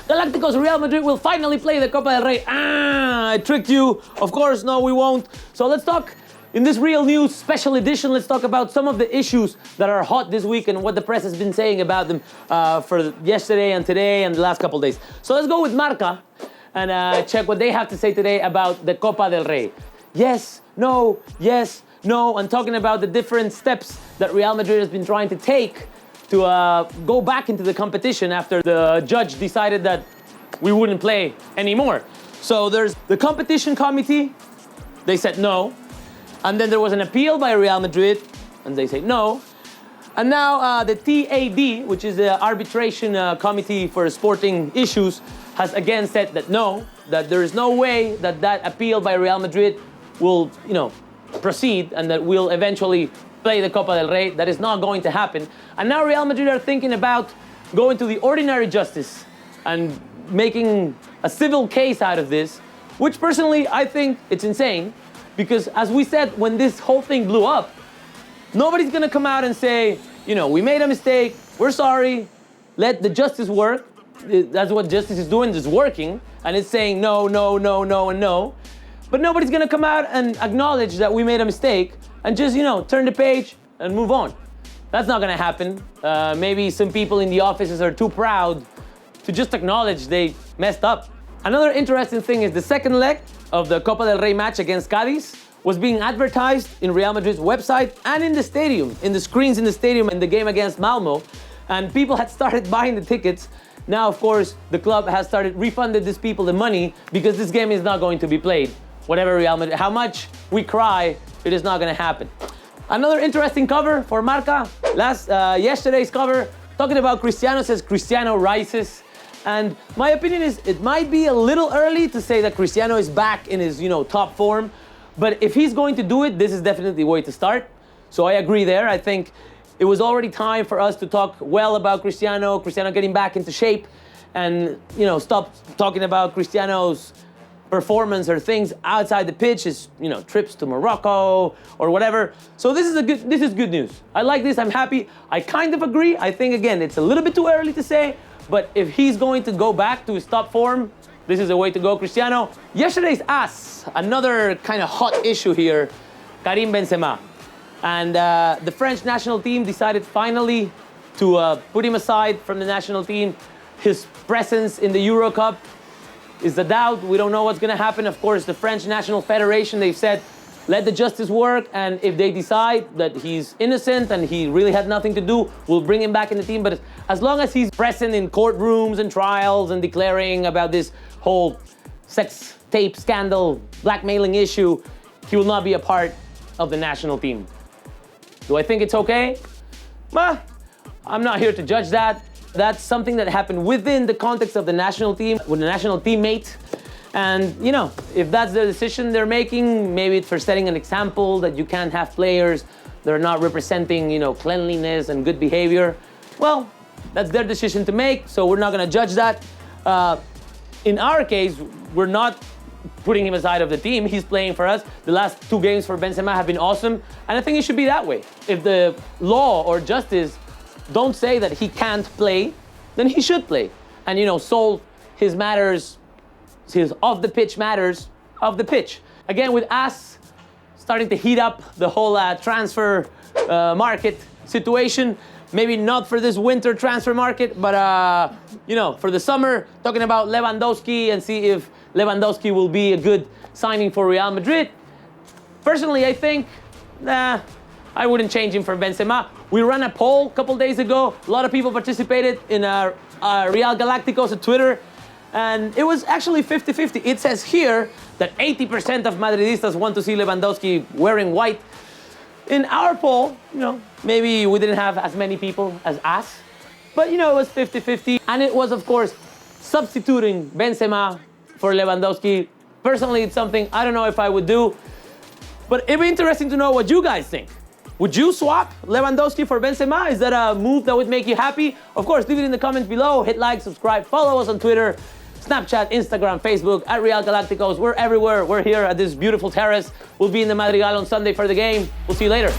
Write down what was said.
Galacticos, Real Madrid will finally play the Copa del Rey. I tricked you. Of course, no, we won't. So let's talk. In this Real News special edition, let's talk about some of the issues that are hot this week and what the press has been saying about them for yesterday and today and the last couple days. So let's go with Marca and check what they have to say today about the Copa del Rey. Yes, no, and talking about the different steps that Real Madrid has been trying to take to go back into the competition after the judge decided that we wouldn't play anymore. So there's the competition committee, they said no. And then there was an appeal by Real Madrid, and they say no. And now the TAD, which is the arbitration committee for sporting issues, has again said that no, that there is no way that that appeal by Real Madrid will, proceed and that we'll eventually play the Copa del Rey. That is not going to happen. And now Real Madrid are thinking about going to the ordinary justice and making a civil case out of this, which personally I think it's insane. Because as we said, when this whole thing blew up, nobody's gonna come out and say, we made a mistake, we're sorry, let the justice work. That's what justice is doing, it's working, and it's saying no, no, no, no, and no. But nobody's gonna come out and acknowledge that we made a mistake and just, turn the page and move on. That's not gonna happen. Maybe some people in the offices are too proud to just acknowledge they messed up. Another interesting thing is the second leg of the Copa del Rey match against Cádiz was being advertised in Real Madrid's website and in the stadium, in the screens in the stadium in the game against Malmo, and people had started buying the tickets. Now, of course, the club has started refunded these people the money because this game is not going to be played. Whatever Real Madrid, how much we cry, it is not going to happen. Another interesting cover for Marca. Yesterday's cover, talking about Cristiano, says Cristiano rises. And my opinion is it might be a little early to say that Cristiano is back in his, top form. But if he's going to do it, this is definitely the way to start. So I agree there. I think it was already time for us to talk well about Cristiano getting back into shape and, stop talking about Cristiano's performance or things outside the pitch, his, trips to Morocco or whatever. So this is good news. I like this. I'm happy. I kind of agree. I think, again, it's a little bit too early to say. But if he's going to go back to his top form, this is the way to go, Cristiano. Yesterday's another kind of hot issue here, Karim Benzema. And the French national team decided finally to put him aside from the national team. His presence in the Euro Cup is a doubt. We don't know what's going to happen. Of course, the French National Federation, they've said, let the justice work, and if they decide that he's innocent and he really had nothing to do, we'll bring him back in the team. But as long as he's present in courtrooms and trials and declaring about this whole sex tape scandal, blackmailing issue, he will not be a part of the national team. Do I think it's okay? Well, I'm not here to judge that. That's something that happened within the context of the national team, with the national teammate. And, if that's the decision they're making, maybe it's for setting an example that you can't have players that are not representing, cleanliness and good behavior. Well, that's their decision to make, so we're not going to judge that. In our case, we're not putting him aside of the team. He's playing for us. The last 2 games for Benzema have been awesome, and I think it should be that way. If the law or justice don't say that he can't play, then he should play. And, solve his matters, his off-the-pitch matters off the pitch. Again, with us starting to heat up the whole transfer market situation, maybe not for this winter transfer market, but, for the summer, talking about Lewandowski and see if Lewandowski will be a good signing for Real Madrid. Personally, I think, I wouldn't change him for Benzema. We ran a poll a couple days ago. A lot of people participated in Real Galacticos at Twitter. And it was actually 50-50. It says here that 80% of Madridistas want to see Lewandowski wearing white. In our poll, maybe we didn't have as many people as us. But, it was 50-50. And it was, of course, substituting Benzema for Lewandowski. Personally, it's something I don't know if I would do. But it'd be interesting to know what you guys think. Would you swap Lewandowski for Benzema? Is that a move that would make you happy? Of course, leave it in the comments below. Hit like, subscribe, follow us on Twitter, Snapchat, Instagram, Facebook, at Real Galacticos. We're everywhere. We're here at this beautiful terrace. We'll be in the Madrigal on Sunday for the game. We'll see you later.